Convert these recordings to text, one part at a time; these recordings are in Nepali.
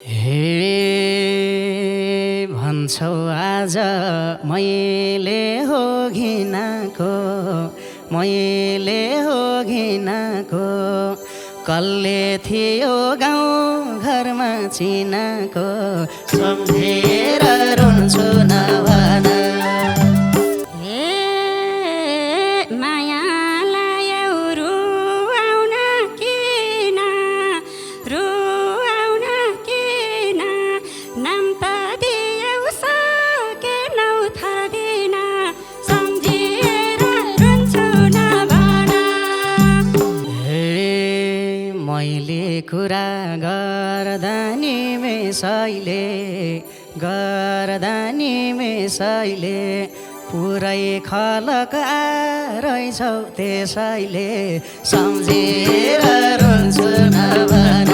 हे भन्छौ आज मैले हो घिनाको, मैले हो घिनाको, कसले थियो गाउँ घरमा चिनाको, सम्झेर रुन्छु नभन। मैले कुरा गर्दा नि मेसैले पुरै खलक रहेछौ त्यसैले सम्झेर रुन्छु नभन।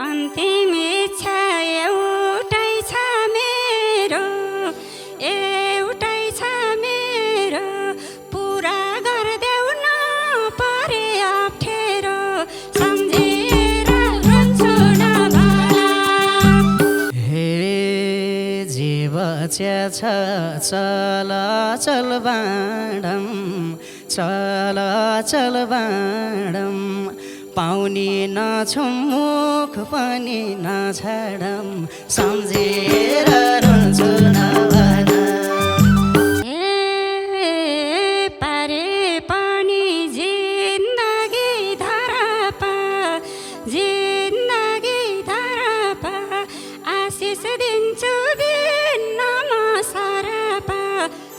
अन्तिम इच्छा एउटै छ मेरो, पुरा गरिदेऊ न परे अप्ठ्यारो, सम्झेर रुन्छु नभन। हे जीव च्याछ चल चल बाँडम, पाउने नछौँ मुख पनि नछाडम, सम्झेर रुन्छु नभन। पारे पनि जिन्दगी धरापा, आशिष दिन्छु दिन्न म सरपा,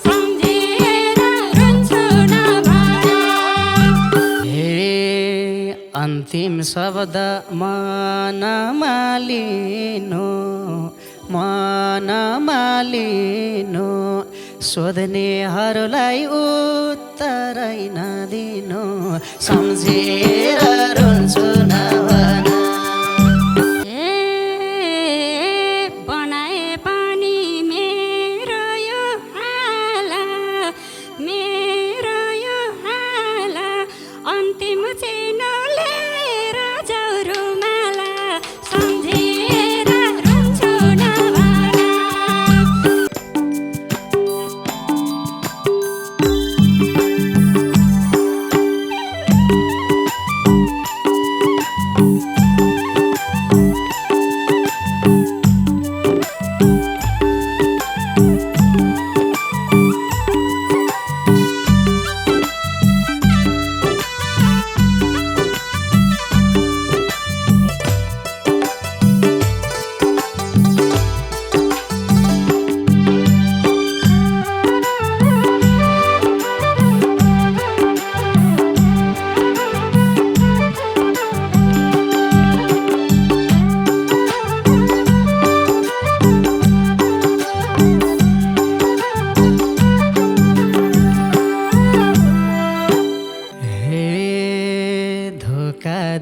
सम्झेर रुन्छु नभन। हे अन्तिम शब्द मन मालिनु, सोध्नेहरूलाई उत्तरै नदिनु, सम्झेर रुन्छु नभन। बनाए पनि मेरो यो हाला, अन्तिम चिनो लिएर जाऊ रुमाला, सम्झेर रुन्छु नभन।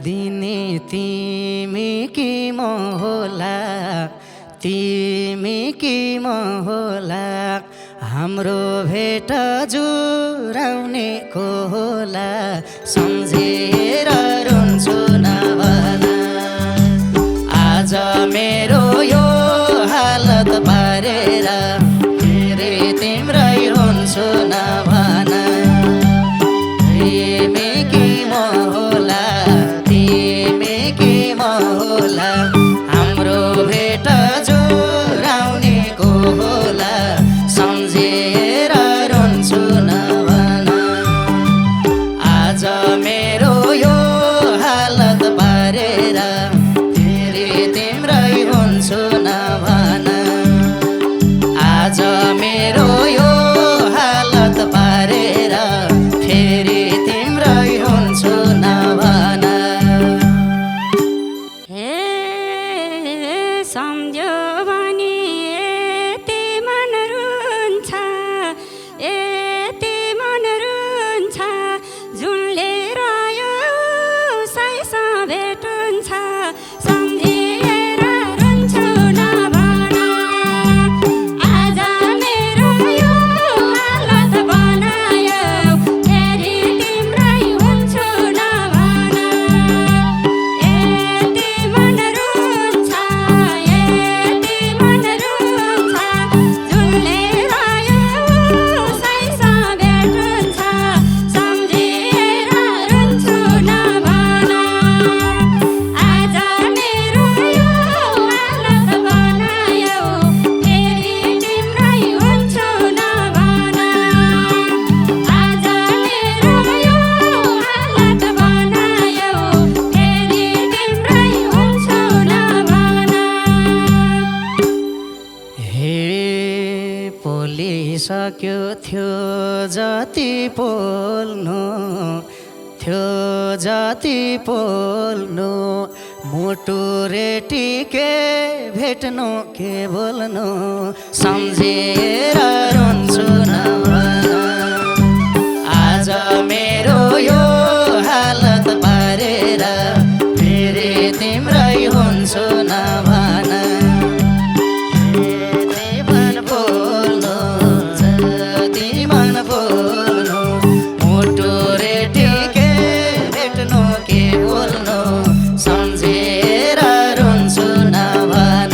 दिने तिमी कि म होला, हाम्रो भेट जुराउने को होला, सम्झेर रुन्छु नभन। आज मेरो यो हालत पारेर फेरि तिम्रै हुन्छु नभन। तिमी कि म होला, हाम्रो भेट जुराउने को होला, सम्झेर रुन्छु नभन। आज मेरो यो हालत पारेर फेरि तिम्रै हुन्छु नभन। आज मेरो यो हालत पारेर फेरि तिम्रै हुन्छु नभन। सम्झ्यो भने यति मन रुन्छ, जुनले रह्यो उसैसँग भेट हुन्छ, सम्झेर रुन्छु नभन। आज मेरो यो हालत बनायो, फेरि तिम्रै हुन्छु नभन। सक्यो थियो जति पोल्नु थियो जति पोल्नु मुटु रेटिके भेट्नु के बोल्नु सम्झेर रुन्छु नभन आज मेरो यो हालत पारेर फेरि तिम्रै हुन्छु नभन जति मन बोल्नु जति मन बोल्नु मुटु रेटिके भेट्नु के बोल्नु सम्झेर रुन्छु नभन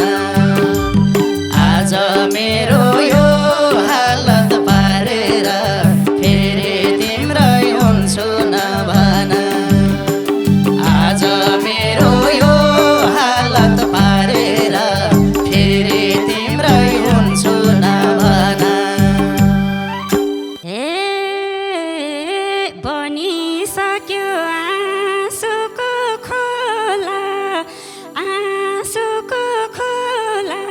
आज मेरो यो हालत पारेर फेरि तिम्रै हुन्छु नभन आज मेरो यो हालत पारेर फेरि तिम्रै हुन्छु नभन हे बनिसक्यो आँसुको खोला आँसुको खोला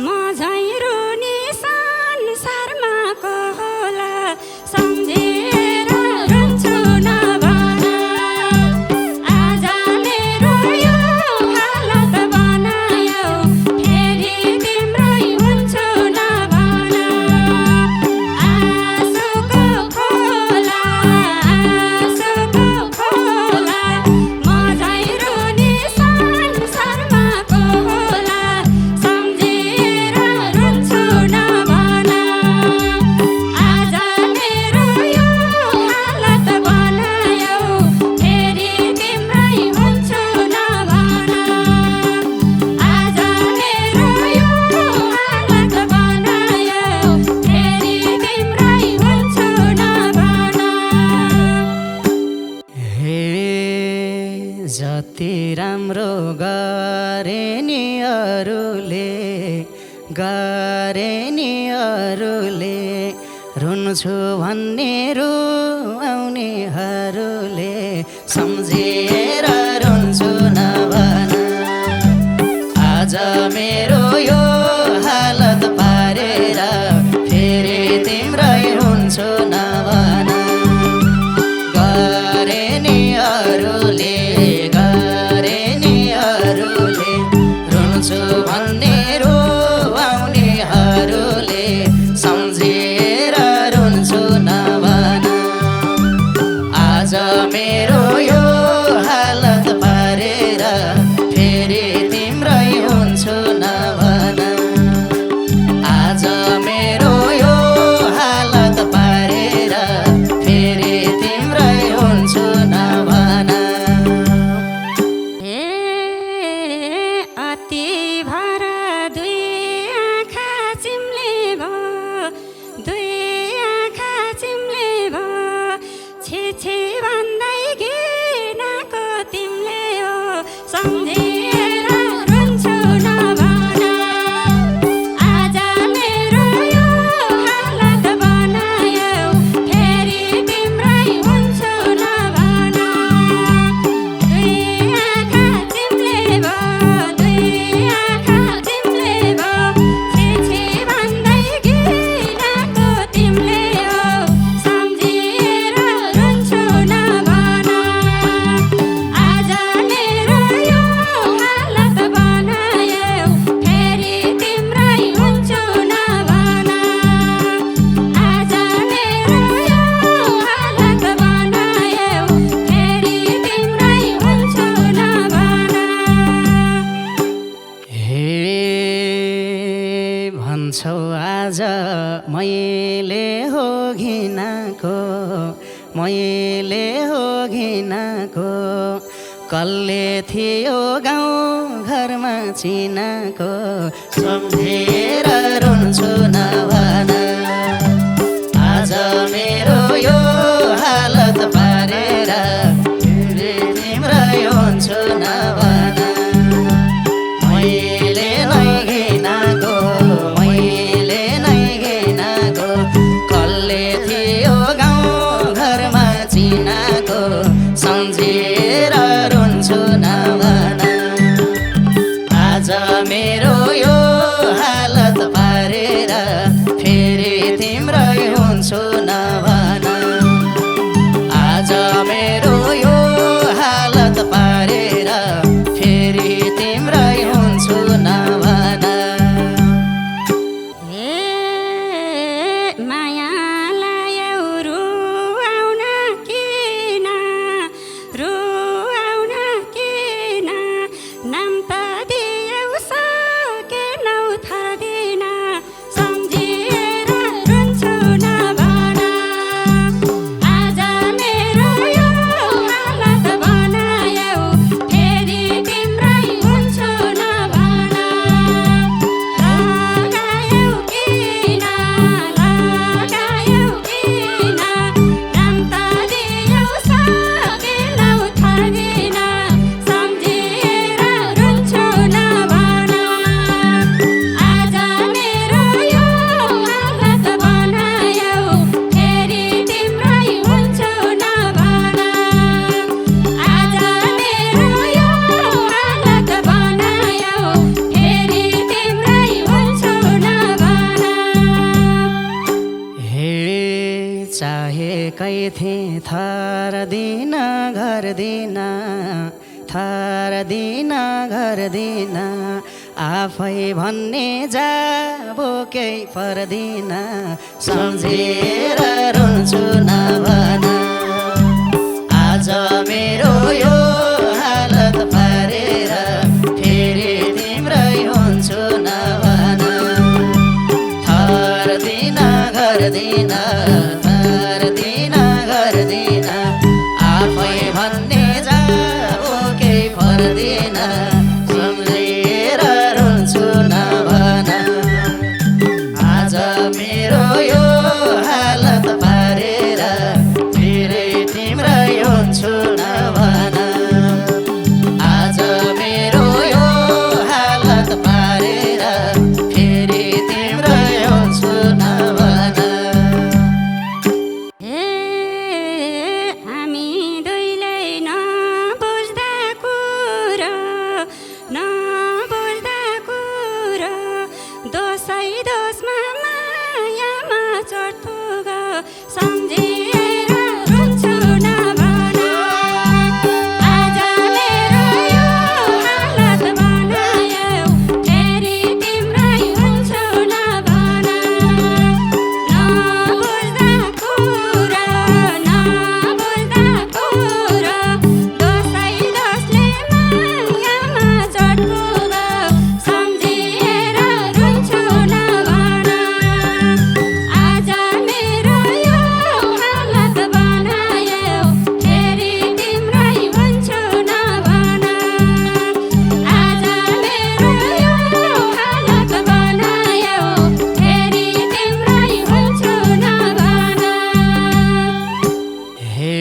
म झै रुनी संसारमा को होला सम्झेर रुन्छु नभन आज मेरो यो हालत बनायो फेरि तिम्रै हुन्छु नभन आँसुको खोला म झै रुनी संसारमा को होला सम्झेर रुन्छु नभन आज मेरो यो हालत बनायो फेरि तिम्रै हुन्छु नभन आज मेरो यो हालत बनायो फेरि तिम्रै हुन्छु नभन हे जति राम्रो गरे नि अरूले रुन्छु भन्ने रुआउनेहरूले सम्झेर रुन्छु नभन आज मेरो यो हालत पारेर फेरि तिम्रै हुन्छु नभन गरे नि अरूले रुन्छु भन्ने रुआउनेहरूले सम्झेर रुन्छु नभन आज मेरो यो हालत पारेर फेरि तिम्रै हुन्छु नभन आज मेरो यो हालत पारेर फेरि तिम्रै हुन्छु नभन हे अति भर दुई आँखा चिम्ले भो छे भन्दै घिनाको तिमीले हो सम्झेर रुन्छु नभन आज मेरो यो हालत बनायो फेरि तिम्रै हुन्छु नभन दुई आँखा चिम्ले भो छे भन्दै घिनाको तिमीले हो सम्झेर रुन्छु नभन आज मेरो यो हालत बनायो फेरि तिम्रै हुन्छु नभन आज मेरो यो हालत बनायो फेरि तिम्रै हुन्छु नभन हे भन्छौ आज मैले हो घिनाको कसले थियो गाउँ घरमा चिनाको सम्झेर रुन्छु नभन आज मेरो यो हालत पारेर फेरि तिम्रै हुन्छु नभन मैले नै घिनाको कसले थियो गाउँ घरमा चिनाको सम्झेर रुन्छु नभन आज मेरो यो हालत पारेर फेरि तिम्रै एकै थिएँ थर दिन घर दिन थर दिन घर दिन आफै भन्ने जाबो केही पर्दिन सम्झेर रुन्छु नभन आज मेरो यो हालत पारेर फेरि तिम्रै हुन्छु नभन थर दिन घर दिन थर दिन घर दिन आफै भन्ने जाबो केही पर्दिन सम्झेर रुन्छु नभन आज मेरो यो हालत पारेर फेरि तिम्रै हुन्छु नभन आज मेरो यो हालत पारेर फेरि तिम्रै हुन्छु नभन हामी दुईले नबुझ्दा कुरो दोषै दोषमा मायामा चोट पुग सम्झेर रुन्छु नभन आज मेरो यो हालत बनायौ फेरि तिम्रै हुन्छु नभन नबुझ्दा कुरो दोषै दोषले मायामा चोट पुग सम्झेर रुन्छु नभन आज मेरो यो हालत बनायौ फेरि तिम्रै हुन्छु नभन आज मेरो यो हालत बनायौ फेरि तिम्रै हुन्छु नभन हे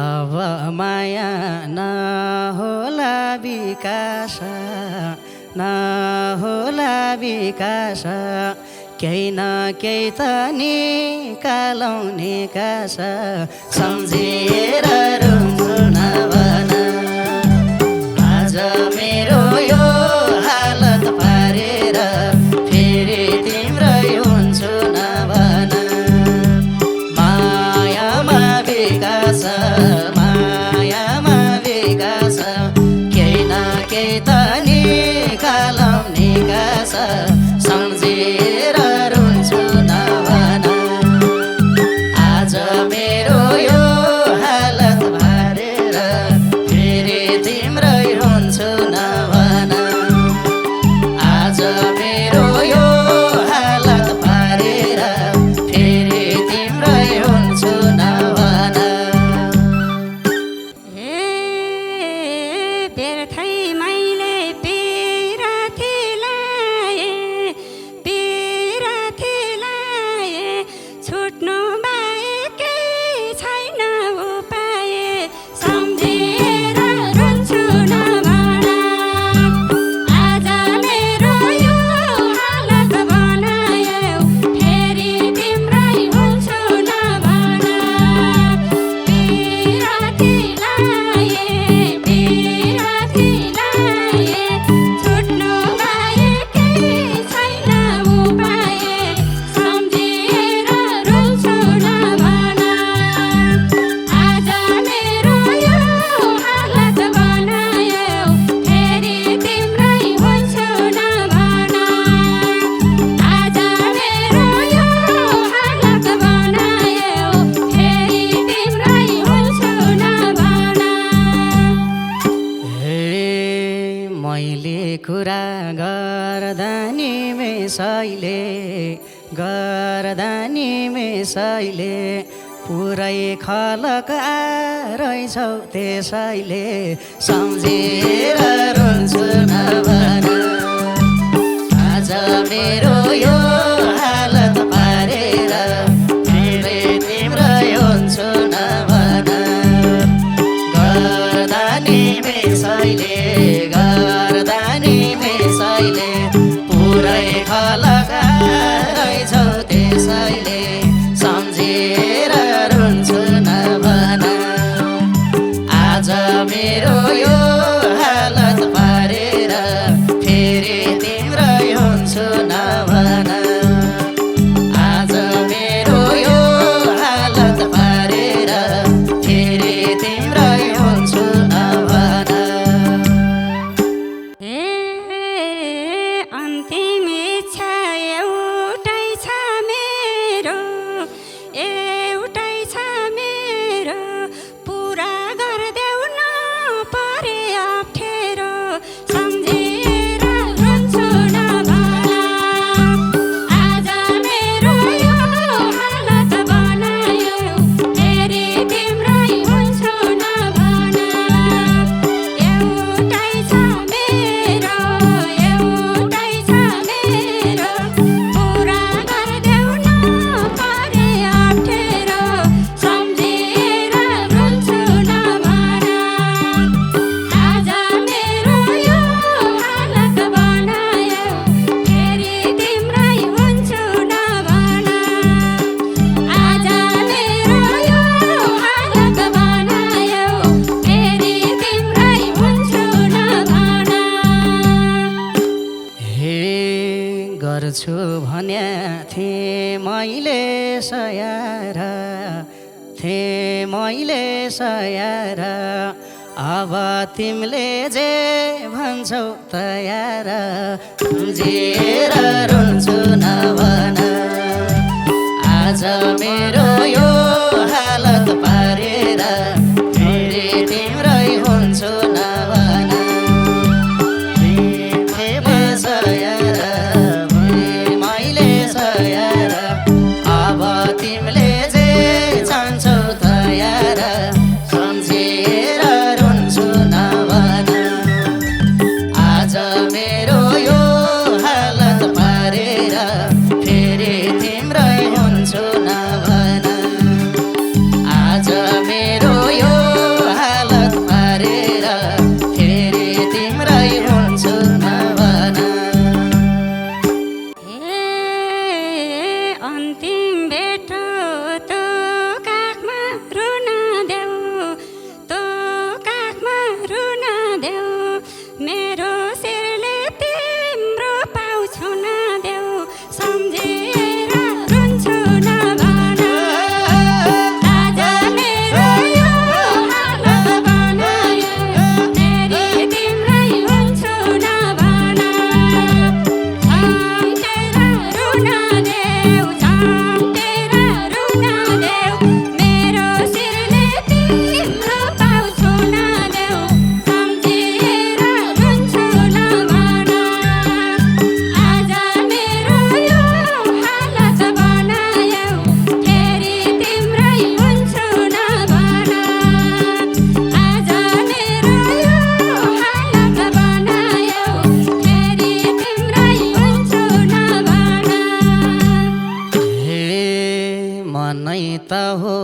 अब माया नहोला विकास केही न केही त निकालौँ निकास सम्झेर रुन्छु नभन आज मेरो यो हालत पारेर फेरि तिम्रै हुन्छु नभन मायामा विकास केही न केही त निकालौँ निकास सम्झेर रुन्छु नभन आज मेरो यो हालत पारेर फेरि तिम्रै हुन्छु नभन आज मेरो यो हालत पारेर फेरि तिम्रै हुन्छु नभन व्यर्थै मैले पिराथी लाए छुट्नु बाहेक केही छैन उपाय सम्झेर रुन्छु नभन आज मेरो यो हालत बनायौ फेरि तिम्रै हुन्छु नभन पिराथी लाए छुट्नु बाहेक केही छैन उपाय सम्झेर रुन्छु नभन आज मेरो यो हालत बनायौ फेरि तिम्रै हुन्छु नभन आज मेरो यो हालत बनायौ फेरि तिम्रै हुन्छु नभन हे मैले कुरा गर्दा नि मेसैले पुरै खलक रहेछौ त्यसैले सम्झेर रुन्छु नभन आज मेरो यो हालत पारेर फेरि तिम्रै हुन्छु नभन गर्दा नि मेसैले पुरै खलक रहेछौ त्यसैले सम्झेर रुन्छु नभन आज मेरो यो हालत पारेर फेरि तिम्रै हुन्छु नभन आज मेरो यो हालत हेर्छु भन्या थिएँ मैले सयार अब तिमीले जे भन्छौ तयार सम्झेर रुन्छु नभन आज मेरो यो हालत पारेर फेरि तिम्रै हुन्छु नभन मैले सयार अब तिमीले जे चाहन्छौ तयार सम्झेर रुन्छु नभन आज मेरो यो हालत पारेर फेरि तिम्रै हुन्छु नभन आज मेरो यो हालत पारेर फेरि तिम्रै हुन्छु नभन अन्तिम भेटो तो काखमा रुन देऊ मेरो शिरले तिम्रो पाउँछु न देऊ सम्झेर रुन्छु नभन आज मेरो यो हालत बनायो फेरि तिम्रै हुन्छु नभन सम्झेर रुन देऊ मेरो शिरले तिम्रो पाउँछु न देऊ सम्झेर रुन्छु नभन आज मेरो यो हालत बनायो फेरि तिम्रै हुन्छु नभन आज मेरो यो हालत बनायो फेरि तिम्रै हुन्छु नभन हे मनै त हो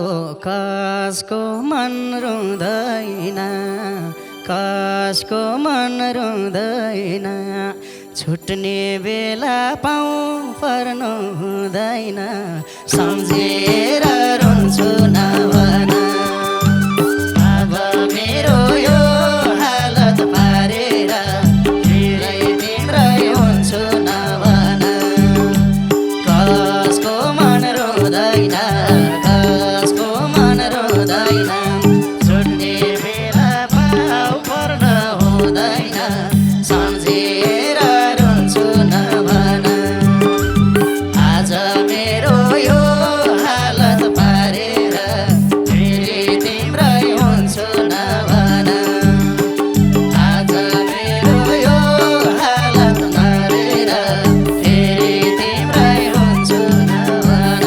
कसको मन रुँदैन छुट्ने बेला पाउँ पर्नु हुँदैन सम्झेर रुन्छु नभन अब मेरो यो हालत पारेर फेरि तिम्रै हुन्छु नभन कसको मन रुँदैन छुट्ने बेला पाउ पर्न हुँदैन सम्झेर रुन्छु नभन आज मेरो यो हालत पारेर फेरि तिम्रै हुन्छु नभन आज मेरो यो हालत पारेर फेरि तिम्रै हुन्छु नभन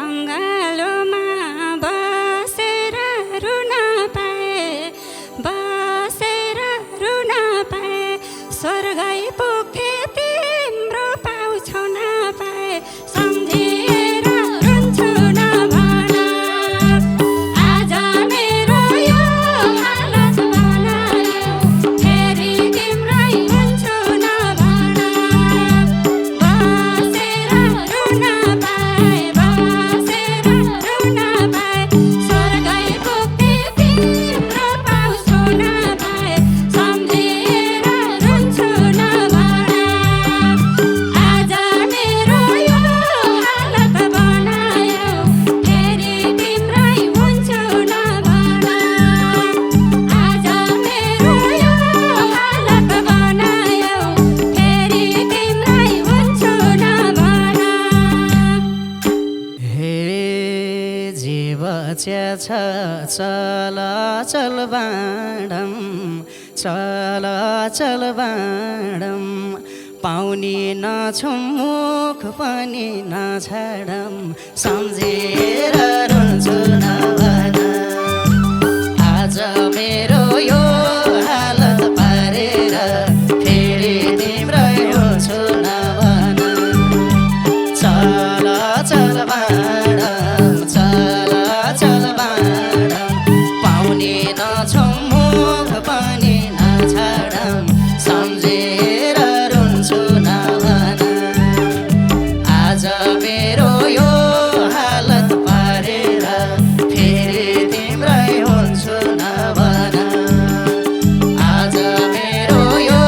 अङ्गालोमा बसेर रुन पाए स्वर्गै पुगे तिम्रो पाउँछौ न पाए सम्झेर रुन्छु नभन आज मेरो यो हालत बनायो फेरि तिम्रै हुन्छु नभन बसेर रुन पाए स्वर्गै पुगे तिम्रो पाउँछौ न पाए सम्झेर रुन्छु नभन आज मेरो यो हालत बनायो फेरि तिम्रै हुन्छु नभन आज मेरो यो हालत बनायो फेरि तिम्रै हुन्छु नभन हे जीव छ चल बाँडम पाउने नछौँ मुख पनि नछाडम सम्झेर रुन्छु नभन आज मेरो यो हालत पारेर फेरि तिम्रै हुन्छु नभन चल बाँडम पाउने नछौँ मुख पनि नछाडम सम्झेर रुन्छु नभन आज मेरो यो हालत पारेर फेरि तिम्रै हुन्छु नभन आज मेरो यो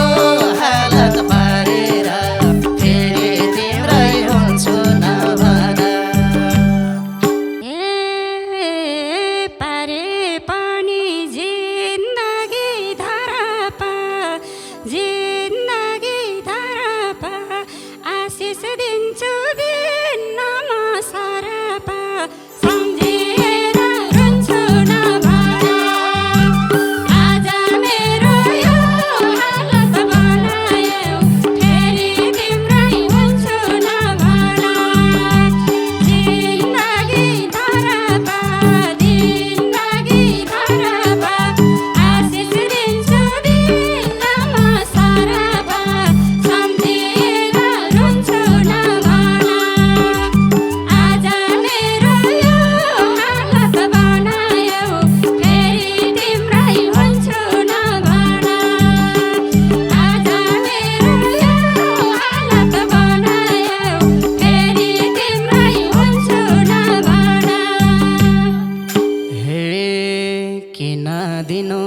किन दिनु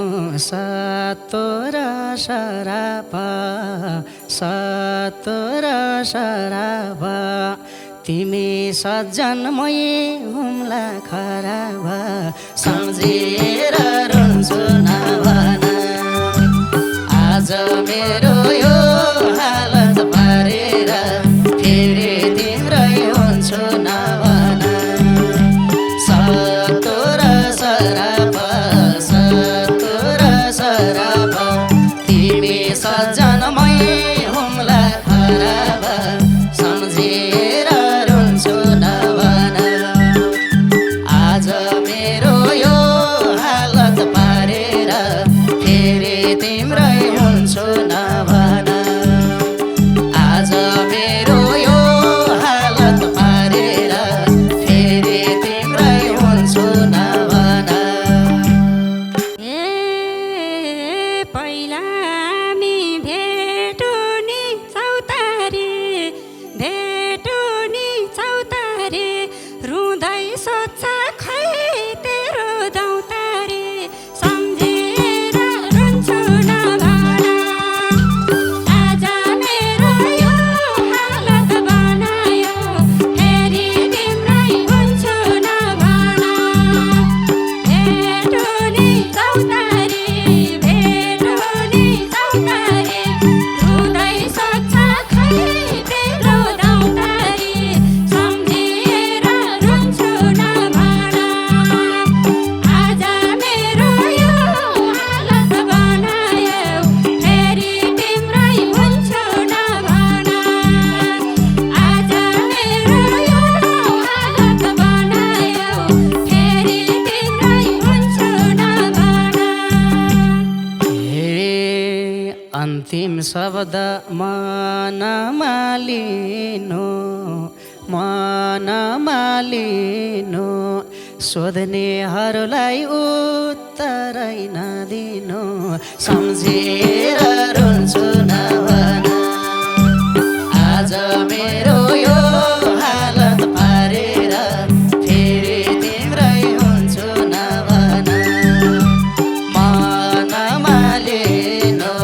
सतोरा सरापा सतोरा सरापा तिमी सज्जनमै हुम्ला खराब सम्झेर रुन्छु नभन आज मेरो यो हालत पारेर फेरि तिम्रै हुन्छु नभन सतोरा सरापा सतोरा सरापा तिमी सज्जनमै हुम्ला खराब सम्झेर रुन्छु नभन आज मेरो यो हालत पारेर फेरि तिम्रै हुन्छु नभन आज मेरो यो हालत पारेर फेरि तिम्रै हुन्छु नभन पहिला हामी भेटो नि चौतारी भेटो नि चौतारी रुँदै सोध्छ खै तेरो दौतारी सम्झेर रुन्छु नभन आज मेरो यो हालत बनायो फेरि तिम्रै हुन्छु नभन भेटो नि चौतारी भेटो नि चौतारी रुँदै सोध्छ खै तेरो दौतारी सम्झेर रुन्छु नभन आज मेरो यो हालत बनायो फेरि तिम्रै हुन्छु नभन आज मेरो यो हालत बनायो फेरि तिम्रै हुन्छु नभन हे अन्तिम शब्द मनमा लिनु सोध्नेहरूलाई उत्तरै नदिनु सम्झेर रुन्छु नभन आज मेरो यो हालत पारेर फेरि तिम्रै हुन्छु नभन मनमा लिनु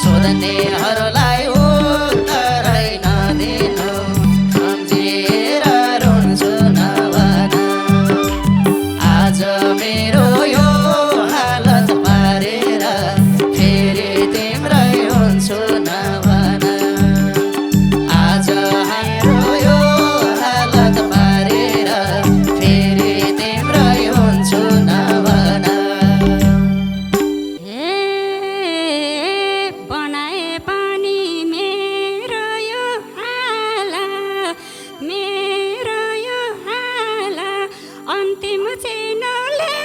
सोध्नेहरूलाई उत्तरै नदिनु सम्झेर रुन्छु नभन आज मेरो यो हालत पारेर फेरि तिम्रै हुन्छु नभन आज हाम्रो यो हालत पारेर फेरि तिम्रै हुन्छु नभन बनाए पनि मेरो यो हाला अन्तिम चिनोले